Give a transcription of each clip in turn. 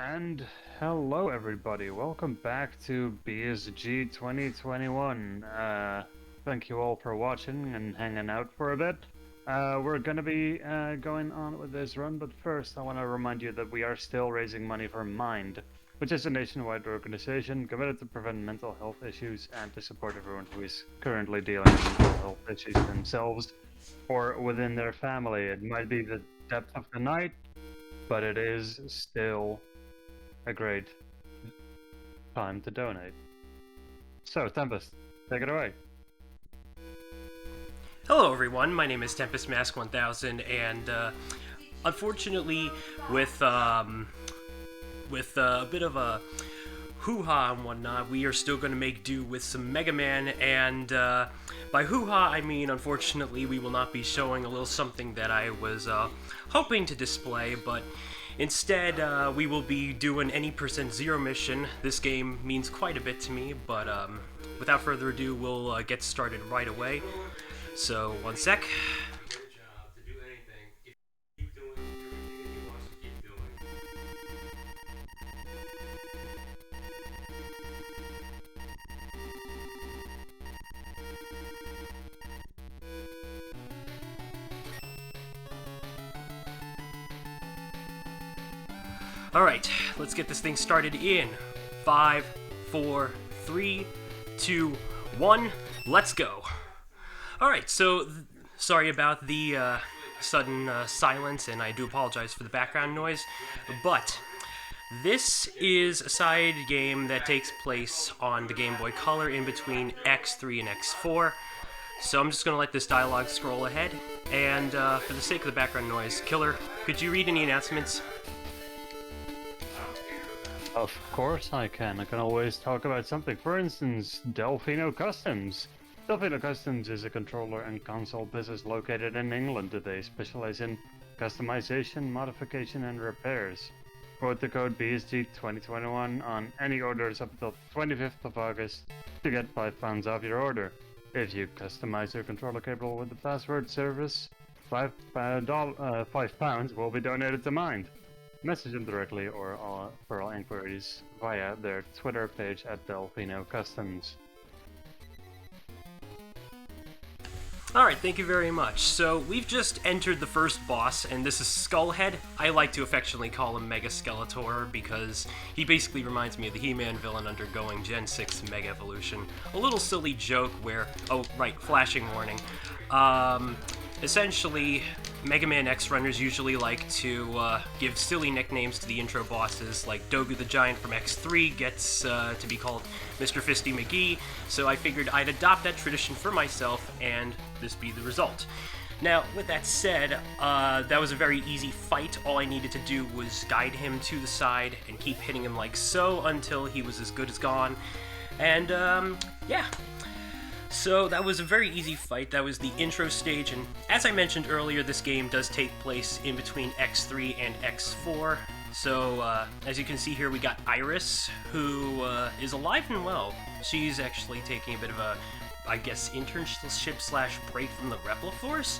And hello everybody, welcome back to BSG 2021. Thank you all for watching and hanging out for a bit. We're gonna be going on with this run, but first I want to remind you that we are still raising money for Mind, which is a nationwide organization committed to prevent mental health issues and to support everyone who is currently dealing with mental health issues themselves or within their family. It might be the depth of the night, but it is still a great time to donate. So, Tempest, take it away. Hello everyone, my name is TempestMask1000, and unfortunately, with a bit of a hoo-ha and whatnot, we are still going to make do with some Mega Man, and by hoo-ha I mean, unfortunately, we will not be showing a little something that I was hoping to display, but instead, we will be doing any %0 mission. This game means quite a bit to me, but without further ado, we'll get started right away. So, one sec. Alright, let's get this thing started in 5, 4, 3, 2, 1, let's go. Alright, so sorry about the sudden silence, and I do apologize for the background noise, but this is a side game that takes place on the Game Boy Color in between X3 and X4. So I'm just going to let this dialogue scroll ahead, and for the sake of the background noise, Killer, could you read any announcements? Of course I can. I can always talk about something. For instance, Delfino Customs. Delfino Customs is a controller and console business located in England. They specialize in customization, modification, and repairs. Quote the code BSG2021 on any orders up until 25th of August to get £5 off your order. If you customize your controller cable with the password service, £5 will be donated to Mind. Message them directly or for all inquiries via their Twitter page at Delfino Customs. Alright, thank you very much. So, we've just entered the first boss, and this is Skullhead. I like to affectionately call him Mega Skeletor because he basically reminds me of the He-Man villain undergoing Gen 6 Mega Evolution. A little silly joke where... oh, right, flashing warning. Essentially, Mega Man X runners usually like to give silly nicknames to the intro bosses, like Dogu the Giant from X3 gets to be called Mr. Fisty McGee, so I figured I'd adopt that tradition for myself, and this be the result. Now, with that said, that was a very easy fight. All I needed to do was guide him to the side and keep hitting him like so until he was as good as gone, and yeah. So that was a very easy fight. That was the intro stage, and as I mentioned earlier, this game does take place in between X3 and X4. So as you can see here, we got Iris, who is alive and well. She's actually taking a bit of a, I guess, internship / break from the Repla Force.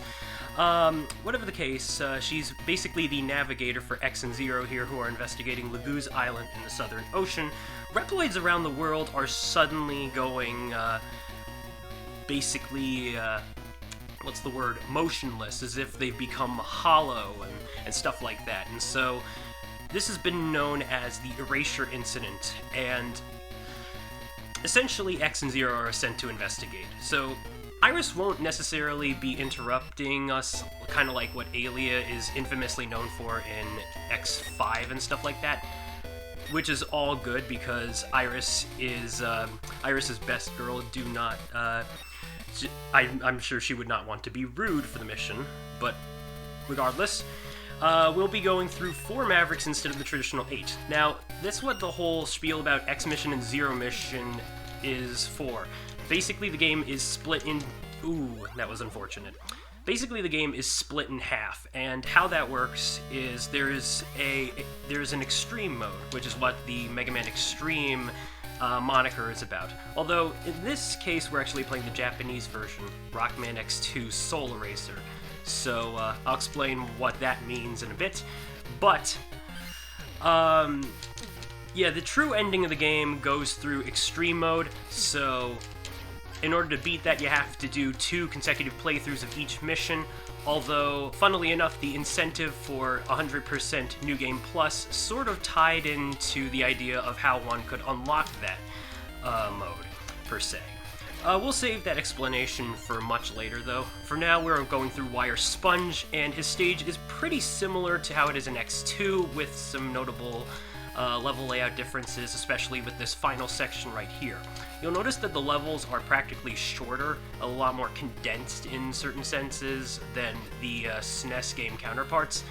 Whatever the case, she's basically the navigator for X and Zero here, who are investigating Laguz Island in the Southern Ocean. Reploids around the world are suddenly going... basically, what's the word, motionless, as if they've become hollow and stuff like that. And so, this has been known as the Erasure Incident, and essentially X and Zero are sent to investigate. So, Iris won't necessarily be interrupting us, kind of like what Alia is infamously known for in X5 and stuff like that, which is all good because Iris is Iris's best girl. Do not... I'm sure she would not want to be rude for the mission, but regardless, we'll be going through 4 Mavericks instead of the traditional 8. Now, that's what the whole spiel about X mission and Zero mission is for. Basically, the game is split in... ooh, that was unfortunate. Basically, the game is split in half, and how that works is there's an Extreme mode, which is what the Mega Man Extreme moniker is about. Although, in this case, we're actually playing the Japanese version, Rockman X2 Soul Eraser. So, I'll explain what that means in a bit. But, Yeah, the true ending of the game goes through Extreme mode, so in order to beat that, you have to do 2 consecutive playthroughs of each mission, although, funnily enough, the incentive for 100% New Game Plus sort of tied into the idea of how one could unlock that mode, per se. We'll save that explanation for much later, though. For now, we're going through Wire Sponge, and his stage is pretty similar to how it is in X2, with some notable level layout differences, especially with this final section right here. You'll notice that the levels are practically shorter, a lot more condensed in certain senses than the SNES game counterparts,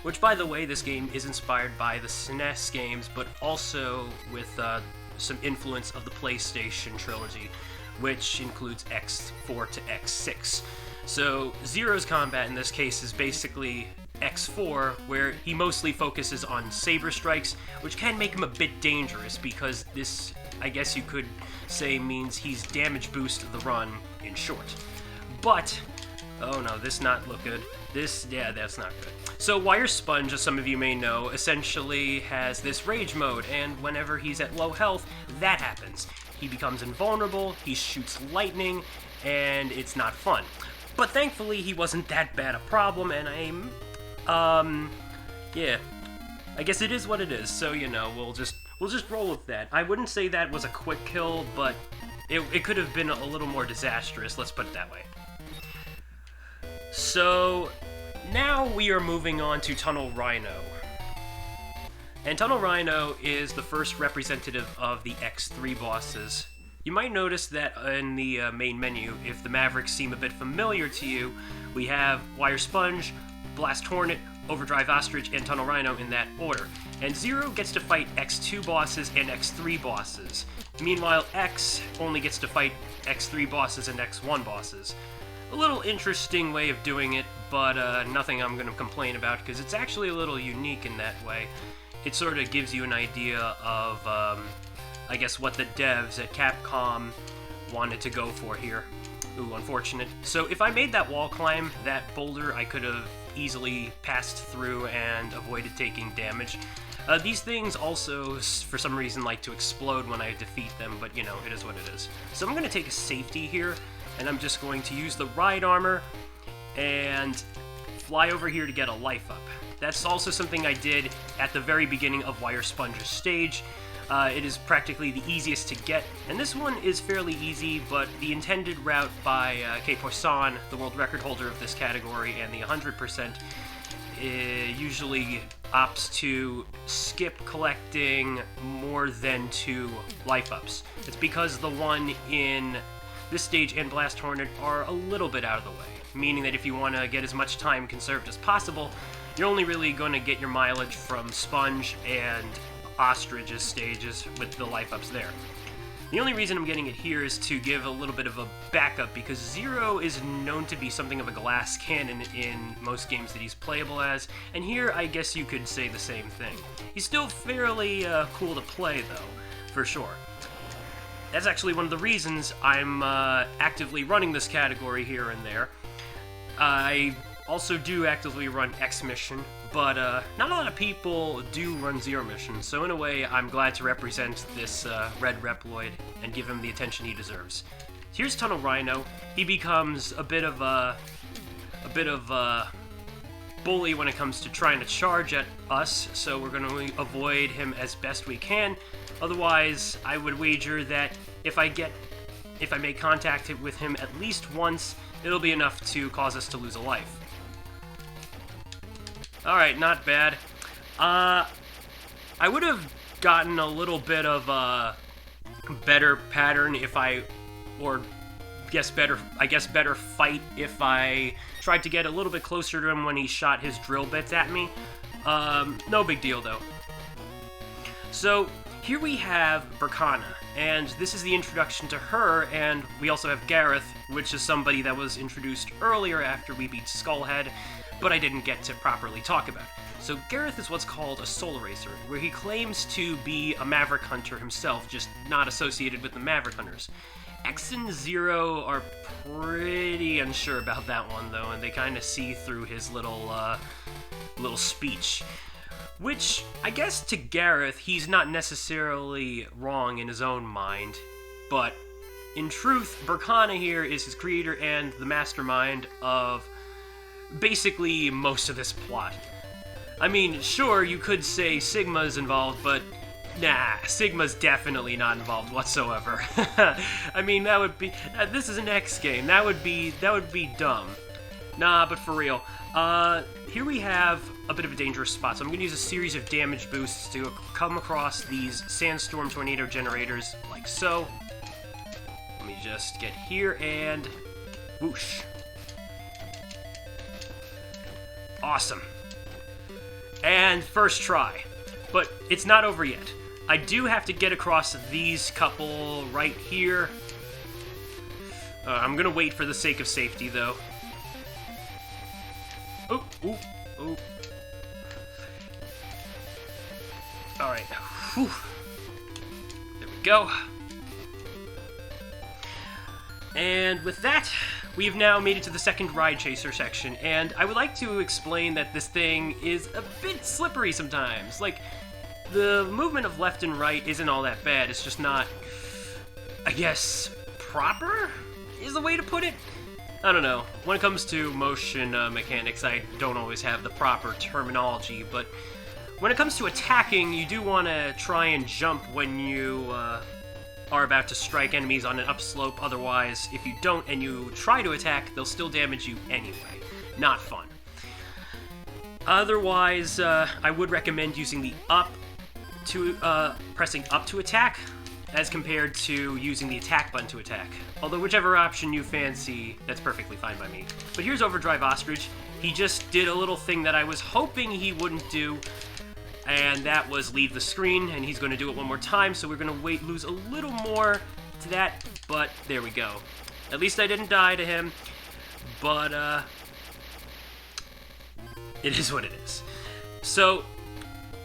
which, by the way, this game is inspired by the SNES games, but also with some influence of the PlayStation trilogy, which includes X4 to X6. So Zero's combat in this case is basically X4, where he mostly focuses on saber strikes, which can make him a bit dangerous because this, I guess you could say, means he's damage boost the run in short. But, oh no, this not look good. Yeah, that's not good. So Wire Sponge, as some of you may know, essentially has this rage mode, and whenever he's at low health, that happens. He becomes invulnerable, he shoots lightning, and it's not fun. But thankfully, he wasn't that bad a problem, and yeah, I guess it is what it is, so, you know, we'll just roll with that. I wouldn't say that was a quick kill, but it could have been a little more disastrous, let's put it that way. So, now we are moving on to Tunnel Rhino. And Tunnel Rhino is the first representative of the X3 bosses. You might notice that in the main menu, if the Mavericks seem a bit familiar to you, we have Wire Sponge, Blast Hornet, Overdrive Ostrich, and Tunnel Rhino in that order. And Zero gets to fight X2 bosses and X3 bosses. Meanwhile, X only gets to fight X3 bosses and X1 bosses. A little interesting way of doing it, but nothing I'm going to complain about, because it's actually a little unique in that way. It sort of gives you an idea of, I guess, what the devs at Capcom wanted to go for here. Ooh, unfortunate. So if I made that wall climb, that boulder, I could have easily passed through and avoided taking damage. These things also, for some reason, like to explode when I defeat them, but, you know, it is what it is. So I'm going to take a safety here, and I'm just going to use the ride armor and fly over here to get a life up. That's also something I did at the very beginning of Wire Sponge's stage. It is practically the easiest to get, and this one is fairly easy, but the intended route by K. Poisson, the world record holder of this category, and the 100%, usually opts to skip collecting more than 2 life ups. It's because the one in this stage and Blast Hornet are a little bit out of the way, meaning that if you want to get as much time conserved as possible, you're only really going to get your mileage from Sponge and Ostrich's stages with the life ups there. The only reason I'm getting it here is to give a little bit of a backup, because Zero is known to be something of a glass cannon in most games that he's playable as, and here I guess you could say the same thing. He's still fairly cool to play, though, for sure. That's actually one of the reasons I'm actively running this category here and there. I also do actively run X Mission, but not a lot of people do run Zero Mission, so in a way I'm glad to represent this red Reploid and give him the attention he deserves. Here's Tunnel Rhino. He becomes a bit of a bully when it comes to trying to charge at us, so we're going to avoid him as best we can. Otherwise, I would wager that if I make contact with him at least once, it'll be enough to cause us to lose a life. Alright, not bad. I would have gotten a little bit of a better pattern if I guess better fight if I tried to get a little bit closer to him when he shot his drill bits at me. No big deal, though. So, here we have Berkana, and this is the introduction to her, and we also have Gareth, which is somebody that was introduced earlier after we beat Skullhead, but I didn't get to properly talk about. So Gareth is what's called a soul racer, where he claims to be a Maverick Hunter himself, just not associated with the Maverick Hunters. X and Zero are pretty unsure about that one, though, and they kind of see through his little speech. Which, I guess to Gareth, he's not necessarily wrong in his own mind, but in truth, Berkana here is his creator and the mastermind of basically most of this plot. I mean, sure, you could say Sigma's involved, but nah, Sigma's definitely not involved whatsoever. I mean, that would be... this is an X game. That would be dumb. Nah, but for real. Here we have a bit of a dangerous spot, so I'm going to use a series of damage boosts to come across these sandstorm tornado generators, like so. Let me just get here and whoosh. Awesome. And first try. But it's not over yet. I do have to get across these couple right here. I'm going to wait for the sake of safety, though. Oop, oop, oop. Alright. Whew. There we go. And with that, we've now made it to the second Ride Chaser section, and I would like to explain that this thing is a bit slippery sometimes. Like, the movement of left and right isn't all that bad, it's just not, I guess, proper is the way to put it? I don't know. When it comes to motion mechanics, I don't always have the proper terminology, but when it comes to attacking, you do want to try and jump when you are about to strike enemies on an upslope. Otherwise, if you don't and you try to attack, they'll still damage you anyway. Not fun. Otherwise, I would recommend using the pressing up to attack, as compared to using the attack button to attack. Although whichever option you fancy, that's perfectly fine by me. But here's Overdrive Ostrich. He just did a little thing that I was hoping he wouldn't do, and that was leave the screen, and he's going to do it one more time, so we're going to lose a little more to that, but there we go. At least I didn't die to him, but it is what it is. So,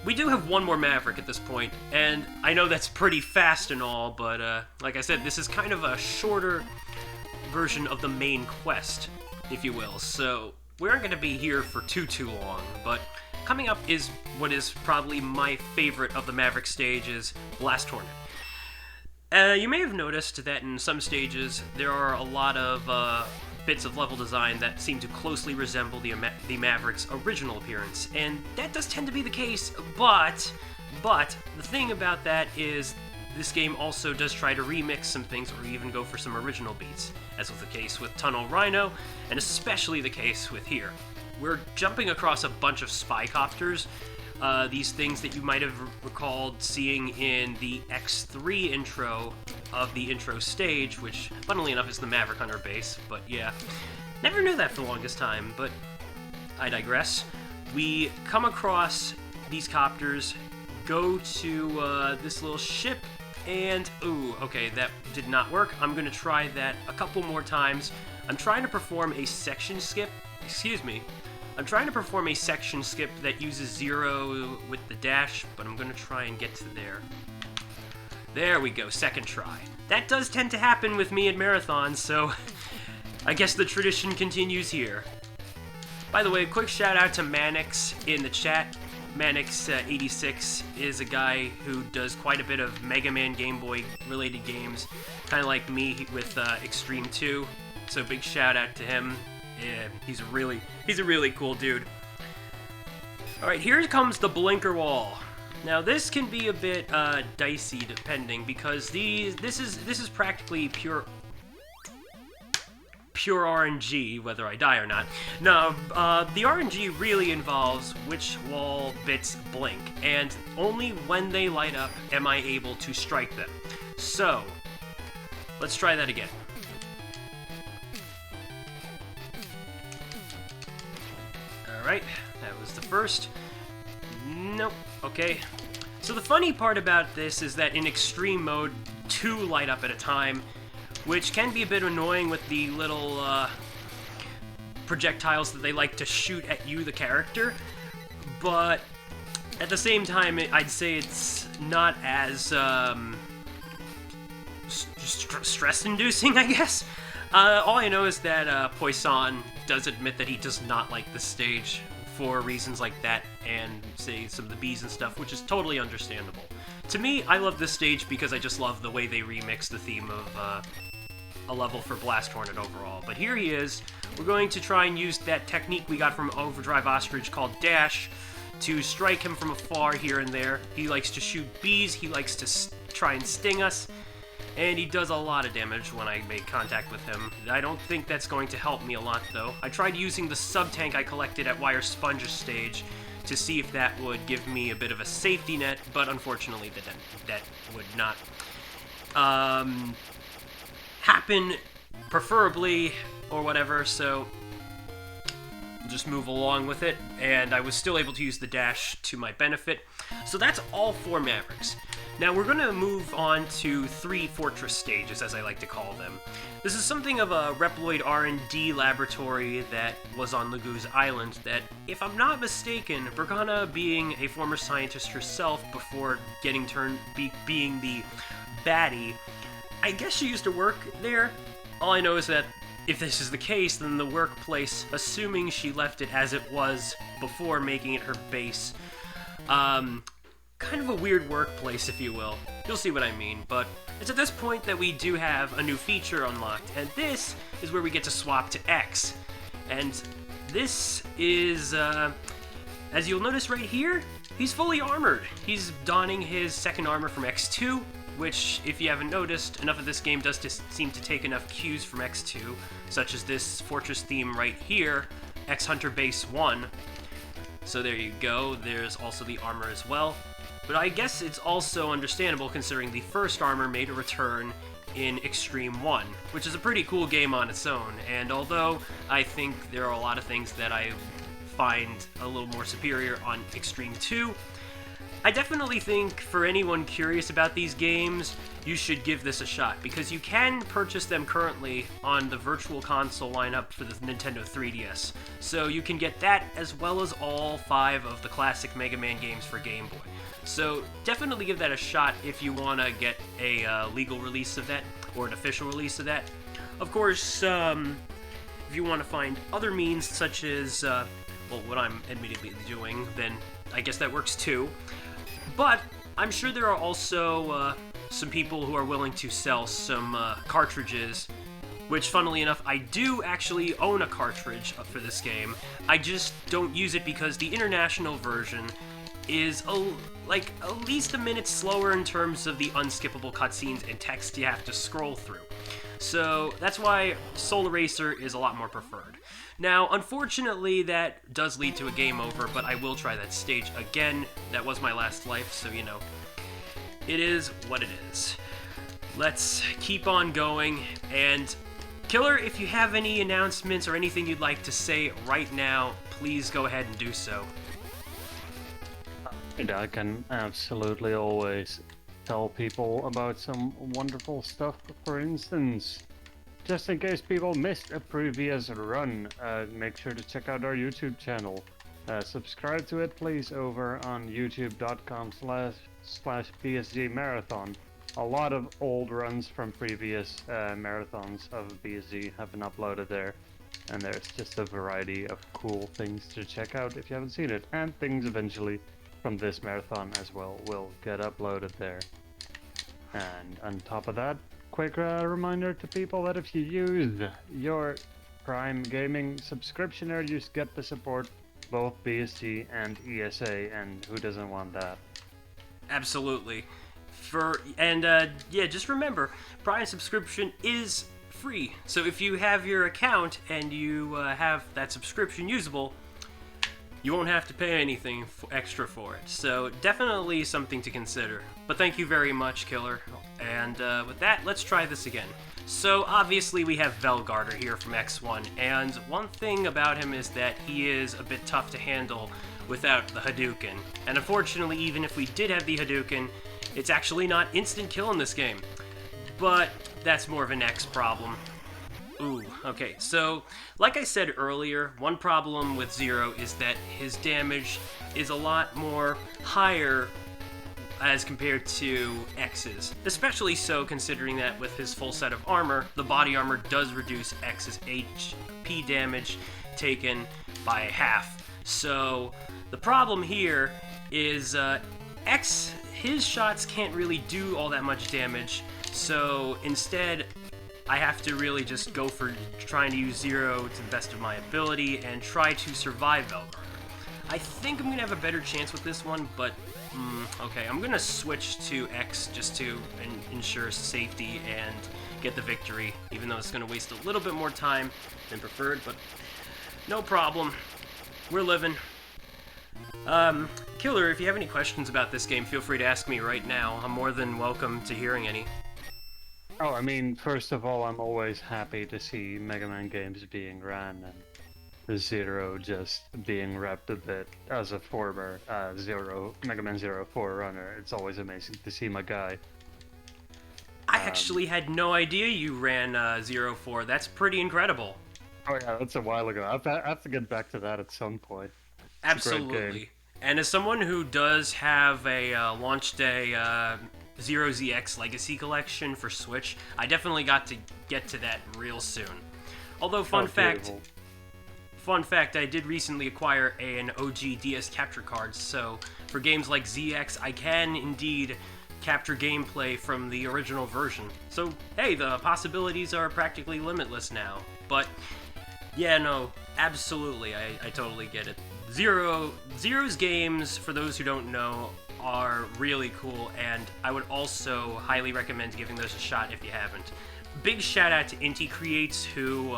we do have one more Maverick at this point, and I know that's pretty fast and all, but like I said, this is kind of a shorter version of the main quest, if you will, so we aren't going to be here for too long, but coming up is what is probably my favorite of the Maverick stages, Blast Hornet. You may have noticed that in some stages there are a lot of bits of level design that seem to closely resemble the Maverick's original appearance, and that does tend to be the case, but the thing about that is this game also does try to remix some things or even go for some original beats, as was the case with Tunnel Rhino, and especially the case with here. We're jumping across a bunch of spycopters, these things that you might have recalled seeing in the X3 intro of the intro stage, which, funnily enough, is the Maverick Hunter base, but yeah. Never knew that for the longest time, but I digress. We come across these copters, go to this little ship, and, ooh, okay, that did not work. I'm going to try that a couple more times. I'm trying to perform a section skip, I'm trying to perform a section skip that uses 0 with the dash, but I'm going to try and get to there. There we go, second try. That does tend to happen with me at marathons, so I guess the tradition continues here. By the way, quick shout out to Manix in the chat. Manix86 is a guy who does quite a bit of Mega Man Game Boy related games, kind of like me with Xtreme 2, so big shout out to him. Yeah, he's a really cool dude. Alright, here comes the blinker wall. Now this can be a bit dicey depending, because this is practically pure RNG, whether I die or not. No, the RNG really involves which wall bits blink, and only when they light up am I able to strike them. So, let's try that again. Alright, that was the first. Nope, okay. So the funny part about this is that in extreme mode, 2 light up at a time, which can be a bit annoying with the little projectiles that they like to shoot at you, the character, but at the same time, I'd say it's not as stress-inducing, I guess. All I know is that Poisson does admit that he does not like this stage for reasons like that and, say, some of the bees and stuff, which is totally understandable. To me, I love this stage because I just love the way they remix the theme of a level for Blast Hornet overall. But here he is. We're going to try and use that technique we got from Overdrive Ostrich called Dash to strike him from afar here and there. He likes to shoot bees, he likes to try and sting us, and he does a lot of damage when I make contact with him. I don't think that's going to help me a lot, though. I tried using the sub-tank I collected at Wire Sponge's stage to see if that would give me a bit of a safety net, but unfortunately that would not happen, preferably, or whatever, so we'll just move along with it, and I was still able to use the dash to my benefit. So that's all 4 Mavericks. Now we're going to move on to 3 Fortress stages, as I like to call them. This is something of a Reploid R&D laboratory that was on Lagoo's Island that, if I'm not mistaken, Bergana, being a former scientist herself before getting being the baddie, I guess she used to work there. All I know is that if this is the case, then the workplace, assuming she left it as it was before making it her base, kind of a weird workplace, if you will. You'll see what I mean, but it's at this point that we do have a new feature unlocked, and this is where we get to swap to X. And this is, as you'll notice right here, he's fully armored. He's donning his second armor from X2, which, if you haven't noticed, enough of this game does seem to take enough cues from X2, such as this fortress theme right here, X Hunter Base 1. So there you go, there's also the armor as well. But I guess it's also understandable considering the first armor made a return in Xtreme 1, which is a pretty cool game on its own, and although I think there are a lot of things that I find a little more superior on Xtreme 2, I definitely think for anyone curious about these games, you should give this a shot, because you can purchase them currently on the Virtual Console lineup for the Nintendo 3DS. So you can get that as well as all 5 of the classic Mega Man games for Game Boy. So definitely give that a shot if you want to get a legal release of that, or an official release of that. Of course, if you want to find other means such as, well, what I'm immediately doing, then I guess that works too. But I'm sure there are also some people who are willing to sell some cartridges, which, funnily enough, I do actually own a cartridge for this game. I just don't use it because the international version is like at least a minute slower in terms of the unskippable cutscenes and text you have to scroll through. So that's why Soul Eraser is a lot more preferred. Now, unfortunately, that does lead to a game over, but I will try that stage again. That was my last life, so you know, it is what it is. Let's keep on going, and Killer, if you have any announcements or anything you'd like to say right now, please go ahead and do so. I can absolutely always tell people about some wonderful stuff. For instance, just in case people missed a previous run, make sure to check out our YouTube channel. Subscribe to it, please, over on youtube.com/BSG Marathon. A lot of old runs from previous marathons of BSG have been uploaded there, and there's just a variety of cool things to check out if you haven't seen it, and things eventually from this marathon as well will get uploaded there. And on top of that, quick reminder to people that if you use your Prime Gaming subscription there, you get to support both BSG and ESA, and who doesn't want that? Absolutely. Yeah, just remember, Prime subscription is free. So if you have your account and you have that subscription usable, you won't have to pay anything extra for it. So definitely something to consider. But thank you very much, Killer. And with that, let's try this again. So obviously we have Velgarder here from X1, and one thing about him is that he is a bit tough to handle without the Hadouken. And unfortunately, even if we did have the Hadouken, it's actually not instant kill in this game. But that's more of an X problem. Ooh, okay, so like I said earlier, one problem with Zero is that his damage is a lot more higher as compared to X's. Especially so considering that with his full set of armor, the body armor does reduce X's HP damage taken by half. So the problem here is X, his shots can't really do all that much damage, so instead I have to really just go for trying to use Zero to the best of my ability and try to survive Velgarder. I think I'm going to have a better chance with this one, but okay, I'm going to switch to X just to ensure safety and get the victory, even though it's going to waste a little bit more time than preferred, but no problem. We're living. Killer, if you have any questions about this game, feel free to ask me right now. I'm more than welcome to hearing any. Oh, I mean, first of all, I'm always happy to see Mega Man games being ran and the Zero just being repped a bit. As a former Mega Man Zero 4 runner, it's always amazing to see my guy. I actually had no idea you ran 04. That's pretty incredible. Oh yeah, that's a while ago. I have to get back to that at some point. Absolutely. And as someone who does have a launch day 0ZX Legacy Collection for Switch, I definitely got to get to that real soon. Although, fun fact, I did recently acquire an OG DS capture card, so for games like ZX, I can indeed capture gameplay from the original version. So, hey, the possibilities are practically limitless now. But, yeah, no, absolutely, I totally get it. Zero's games, for those who don't know, are really cool, and I would also highly recommend giving those a shot if you haven't. Big shout out to Inti Creates, who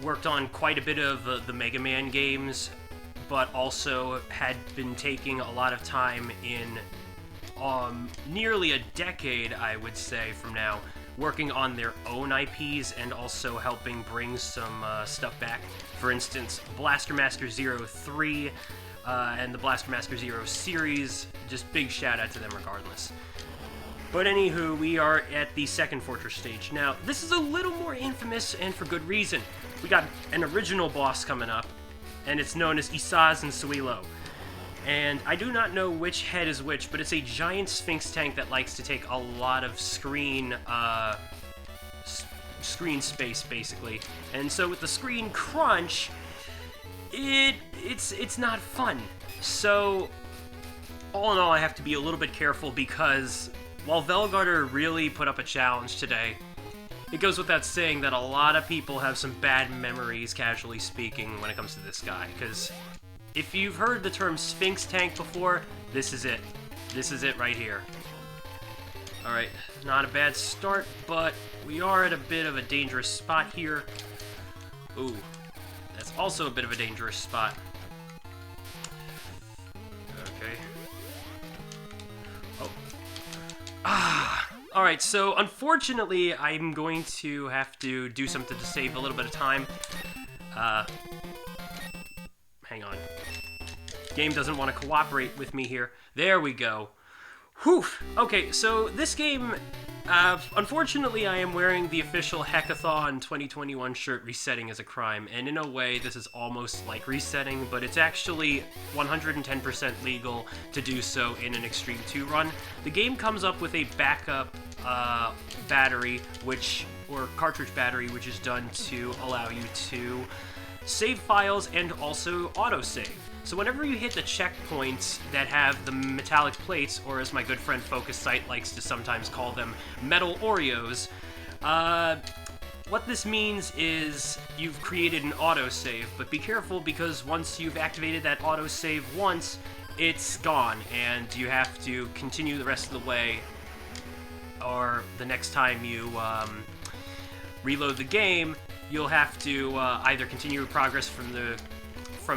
worked on quite a bit of the Mega Man games, but also had been taking a lot of time in nearly a decade, I would say, from now, working on their own IPs and also helping bring some stuff back. For instance, Blaster Master 03 and the Blaster Master 0 series, just big shout out to them regardless. But anywho, we are at the second fortress stage. Now, this is a little more infamous, and for good reason. We got an original boss coming up, and it's known as Isaz and Suilo. And I do not know which head is which, but it's a giant Sphinx tank that likes to take a lot of screen space, basically. And so with the screen crunch, it's not fun. So, all in all, I have to be a little bit careful because while Velgarder really put up a challenge today, it goes without saying that a lot of people have some bad memories, casually speaking, when it comes to this guy, because if you've heard the term Sphinx Tank before, this is it. This is it right here. Alright, not a bad start, but we are at a bit of a dangerous spot here. Ooh, that's also a bit of a dangerous spot. Okay. Oh. Alright, so unfortunately, I'm going to have to do something to save a little bit of time. Hang on. Game doesn't want to cooperate with me here. There we go. Whew. Okay, so this game, unfortunately, I am wearing the official Hackathon 2021 shirt, Resetting is a Crime, and in a way, this is almost like resetting, but it's actually 110% legal to do so in an Xtreme 2 run. The game comes up with a backup battery, or cartridge battery, which is done to allow you to save files and also autosave. So whenever you hit the checkpoints that have the metallic plates, or as my good friend Focus Sight likes to sometimes call them, metal Oreos, what this means is you've created an autosave, but be careful because once you've activated that autosave once, it's gone, and you have to continue the rest of the way, or the next time you reload the game, you'll have to either continue progress from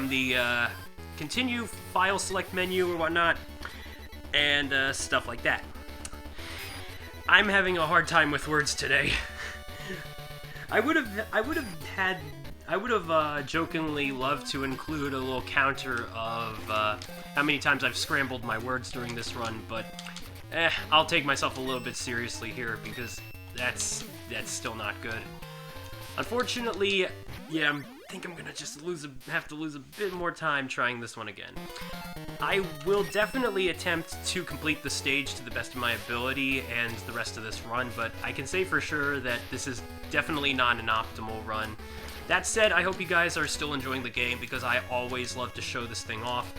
the continue file select menu or whatnot, and stuff like that. I'm having a hard time with words today. I would have jokingly loved to include a little counter of how many times I've scrambled my words during this run, but I'll take myself a little bit seriously here because that's still not good. Unfortunately, yeah, I think I'm gonna just have to lose a bit more time trying this one again. I will definitely attempt to complete the stage to the best of my ability and the rest of this run, but I can say for sure that this is definitely not an optimal run. That said, I hope you guys are still enjoying the game, because I always love to show this thing off.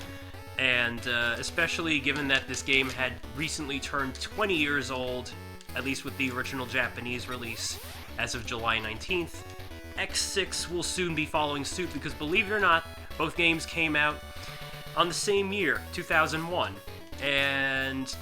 And especially given that this game had recently turned 20 years old, at least with the original Japanese release, as of July 19th. X6 will soon be following suit, because believe it or not, both games came out on the same year, 2001. And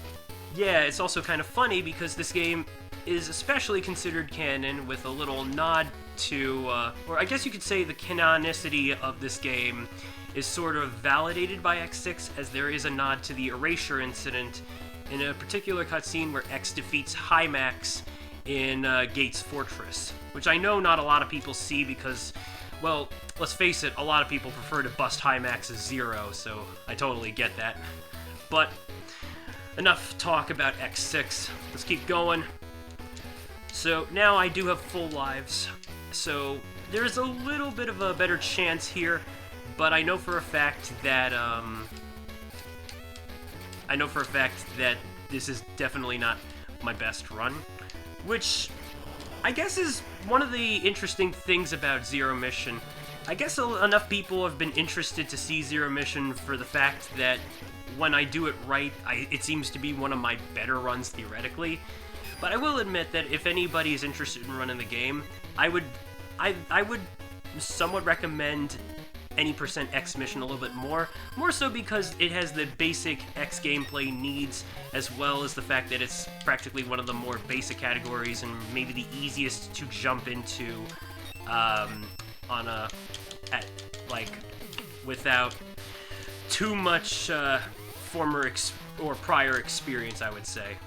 yeah, it's also kind of funny because this game is especially considered canon, with a little nod to, or I guess you could say the canonicity of this game is sort of validated by X6, as there is a nod to the erasure incident in a particular cutscene where X defeats Hymax in Gates Fortress, which I know not a lot of people see because, well, let's face it, a lot of people prefer to bust Hymax as Zero, so I totally get that. But enough talk about X6, let's keep going. So now I do have full lives, so there's a little bit of a better chance here, but I know for a fact that this is definitely not my best run, which I guess is one of the interesting things about Zero Mission. I guess enough people have been interested to see Zero Mission for the fact that when I do it right, it seems to be one of my better runs theoretically. But I will admit that if anybody is interested in running the game, I would somewhat recommend any %X mission a little bit more so because it has the basic X gameplay needs, as well as the fact that it's practically one of the more basic categories and maybe the easiest to jump into without too much prior experience, I would say.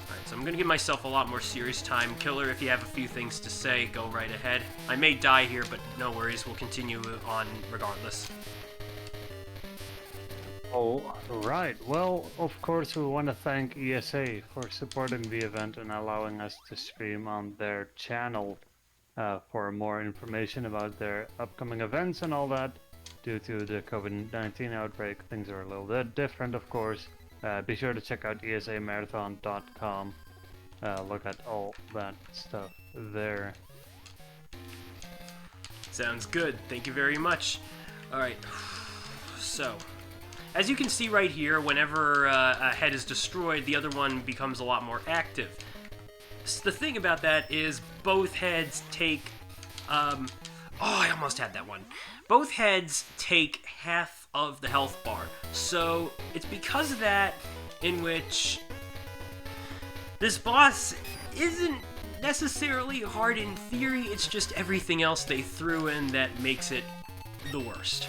Alright, so I'm gonna give myself a lot more serious time. Killer, if you have a few things to say, go right ahead. I may die here, but no worries, we'll continue on regardless. Alright, well, of course we want to thank ESA for supporting the event and allowing us to stream on their channel. For more information about their upcoming events and all that, due to the COVID-19 outbreak, things are a little bit different, of course. Be sure to check out esamarathon.com. Look at all that stuff there. Sounds good. Thank you very much. Alright, so as you can see right here, whenever a head is destroyed, the other one becomes a lot more active. The thing about that is both heads take, I almost had that one. Both heads take half of the health bar. So it's because of that in which this boss isn't necessarily hard in theory, it's just everything else they threw in that makes it the worst.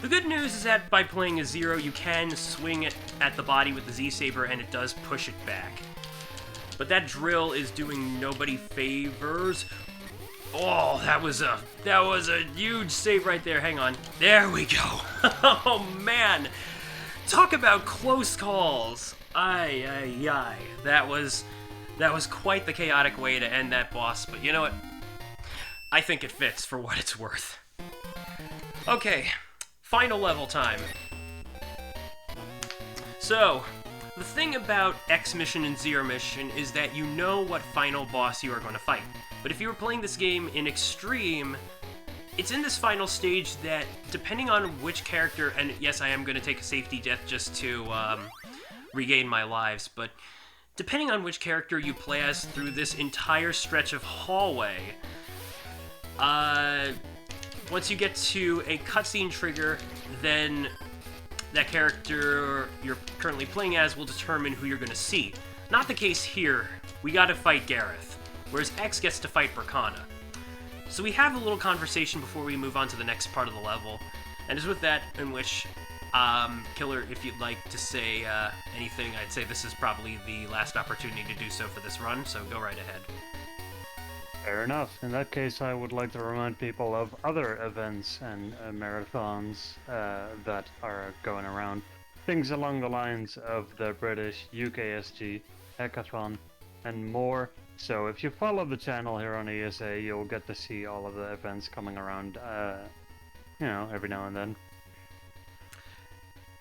The good news is that by playing a Zero, you can swing it at the body with the Z-Saber and it does push it back. But that drill is doing nobody favors. Oh, that was a huge save right there. Hang on. There we go. Oh man. Talk about close calls. Ay ay ay. That was quite the chaotic way to end that boss, but you know what? I think it fits for what it's worth. Okay, final level time. So, the thing about X Mission and Zero Mission is that you know what final boss you are going to fight. But if you were playing this game in Xtreme, it's in this final stage that, depending on which character, and yes, I am going to take a safety death just to regain my lives, but depending on which character you play as through this entire stretch of hallway, once you get to a cutscene trigger, then that character you're currently playing as will determine who you're going to see. Not the case here. We gotta fight Gareth, whereas X gets to fight Berkana. So we have a little conversation before we move on to the next part of the level, and it's with that in which, Killer, if you'd like to say anything, I'd say this is probably the last opportunity to do so for this run, so go right ahead. Fair enough. In that case, I would like to remind people of other events and marathons that are going around. Things along the lines of the British UKSG, Hackathon, and more. So if you follow the channel here on ESA, you'll get to see all of the events coming around, every now and then.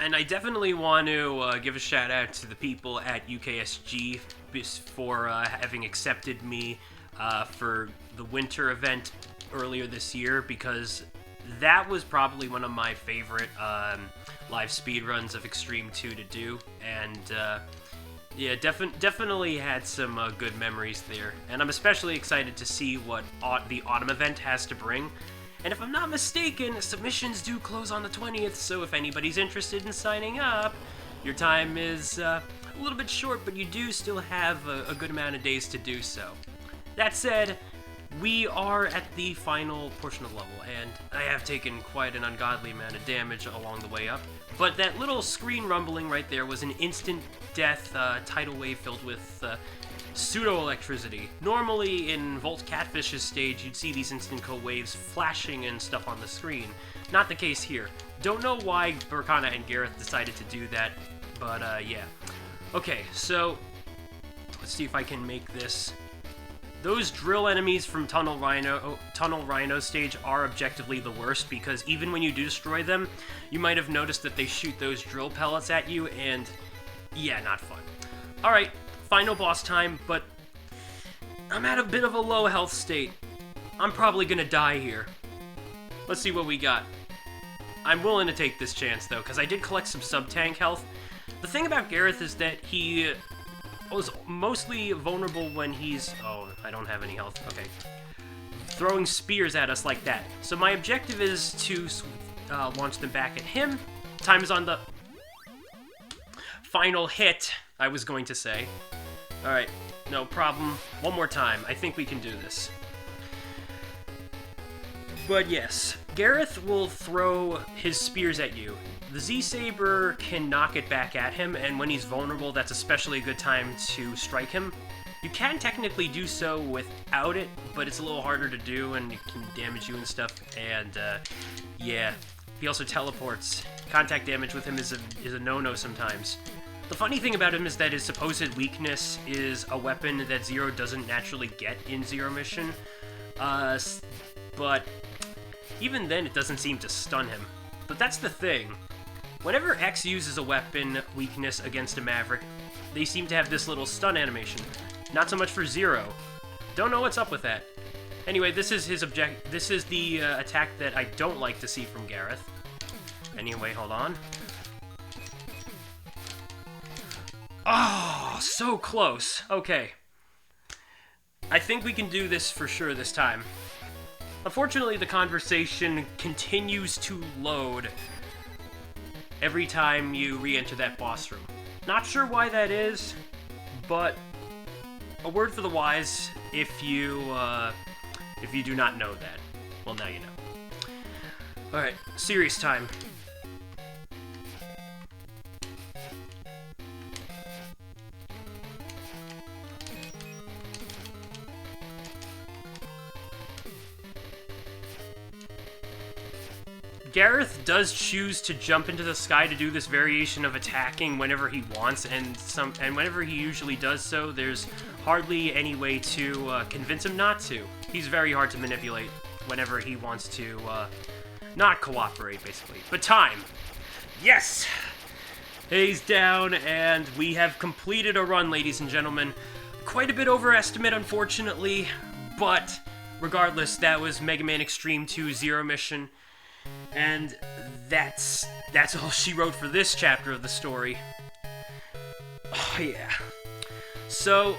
And I definitely want to give a shout out to the people at UKSG for having accepted me for the winter event earlier this year because that was probably one of my favorite live speedruns of Xtreme 2 to do, and yeah, definitely had some good memories there. And I'm especially excited to see what the autumn event has to bring. And if I'm not mistaken, submissions do close on the 20th, so if anybody's interested in signing up, your time is a little bit short, but you do still have a good amount of days to do so. That said, we are at the final portion of the level, and I have taken quite an ungodly amount of damage along the way up. But that little screen rumbling right there was an instant death tidal wave filled with pseudo-electricity. Normally, in Volt Catfish's stage, you'd see these instant waves flashing and stuff on the screen. Not the case here. Don't know why Burkana and Gareth decided to do that, but yeah. Okay, so let's see if I can make this. Those drill enemies from Tunnel Rhino stage are objectively the worst, because even when you do destroy them, you might have noticed that they shoot those drill pellets at you, and yeah, not fun. Alright, final boss time, but I'm at a bit of a low health state. I'm probably gonna die here. Let's see what we got. I'm willing to take this chance, though, because I did collect some sub-tank health. The thing about Gareth is that he was mostly vulnerable when he's... Oh, I don't have any health. Okay. Throwing spears at us like that. So my objective is to launch them back at him. Time is on the final hit, I was going to say. Alright, no problem. One more time. I think we can do this. But yes, Gareth will throw his spears at you. The Z-Saber can knock it back at him, and when he's vulnerable, that's especially a good time to strike him. You can technically do so without it, but it's a little harder to do, and it can damage you and stuff, and yeah. He also teleports. Contact damage with him is a no-no sometimes. The funny thing about him is that his supposed weakness is a weapon that Zero doesn't naturally get in Zero Mission, but even then it doesn't seem to stun him. But that's the thing. Whenever X uses a weapon weakness against a Maverick, they seem to have this little stun animation. Not so much for Zero. Don't know what's up with that. Anyway, this is the attack that I don't like to see from Gareth. Anyway, hold on. Oh, so close. Okay. I think we can do this for sure this time. Unfortunately, the conversation continues to load every time you re-enter that boss room. Not sure why that is, but a word for the wise if you do not know that. Well, now you know. Alright, serious time. Gareth does choose to jump into the sky to do this variation of attacking whenever he wants, and whenever he usually does so, there's hardly any way to convince him not to. He's very hard to manipulate whenever he wants to not cooperate, basically. But time! Yes! He's down, and we have completed a run, ladies and gentlemen. Quite a bit overestimate, unfortunately, but regardless, that was Mega Man Xtreme 2 Zero Mission. And that's all she wrote for this chapter of the story. Oh, yeah. So,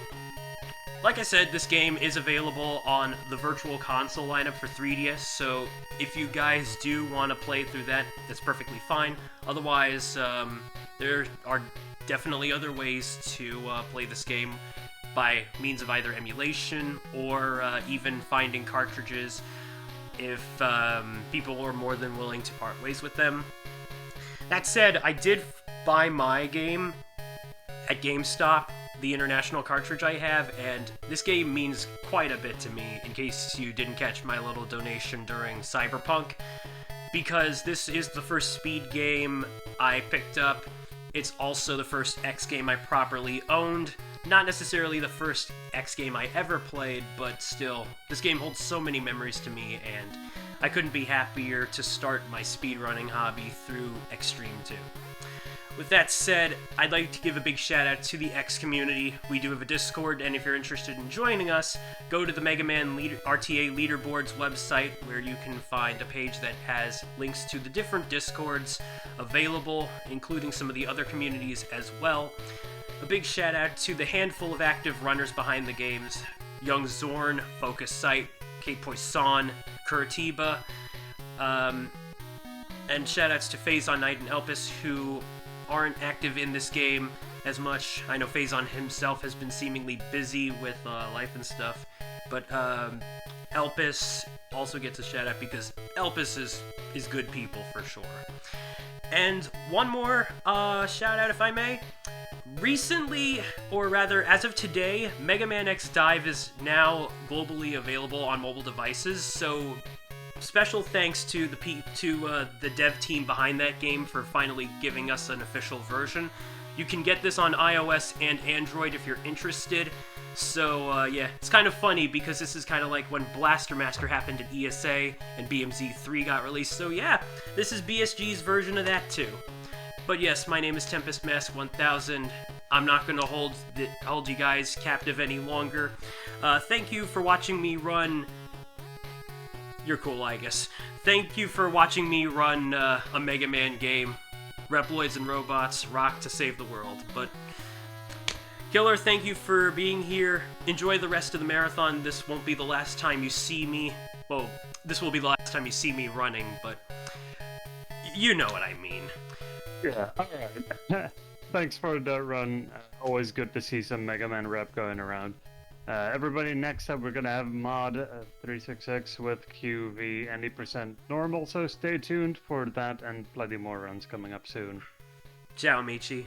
like I said, this game is available on the Virtual Console lineup for 3DS, so if you guys do want to play through that, that's perfectly fine. Otherwise, there are definitely other ways to play this game by means of either emulation or even finding cartridges if people are more than willing to part ways with them. That said, I did buy my game at GameStop, the international cartridge I have, and this game means quite a bit to me, in case you didn't catch my little donation during Cyberpunk, because this is the first Speed game I picked up. It's also the first X game I properly owned. Not necessarily the first X game I ever played, but still, this game holds so many memories to me, and I couldn't be happier to start my speedrunning hobby through Xtreme 2. With that said, I'd like to give a big shout out to the X community. We do have a Discord, and if you're interested in joining us, go to the Mega Man RTA Leaderboards website, where you can find a page that has links to the different Discords available, including some of the other communities as well. A big shout out to the handful of active runners behind the games: Young Zorn, Focus Sight, Kate Poisson, Curitiba, and shoutouts to Phazon Knight and Elpis, who aren't active in this game as much. I know Phazon himself has been seemingly busy with life and stuff, but Elpis also gets a shout out because Elpis is good people for sure. And one more shout out, if I may. Recently, or rather as of today, Mega Man X Dive is now globally available on mobile devices, so special thanks to the dev team behind that game for finally giving us an official version. You can get this on iOS and Android if you're interested. So yeah, it's kind of funny because this is kind of like when Blaster Master happened at ESA and BMZ3 got released. So yeah, this is BSG's version of that too. But yes, my name is TempestMask1000. I'm not going to hold you guys captive any longer. Thank you for watching me run. You're cool, I guess. Thank you for watching me run a Mega Man game. Reploids and robots rock to save the world. But Killer, thank you for being here. Enjoy the rest of the marathon. This won't be the last time you see me. Well, this will be the last time you see me running, but you know what I mean. Yeah, alright. Thanks for the run. Always good to see some Mega Man rep going around. Everybody, next up we're gonna have Mod 366 with QV and 8% normal, so stay tuned for that and plenty more runs coming up soon. Ciao, Michi.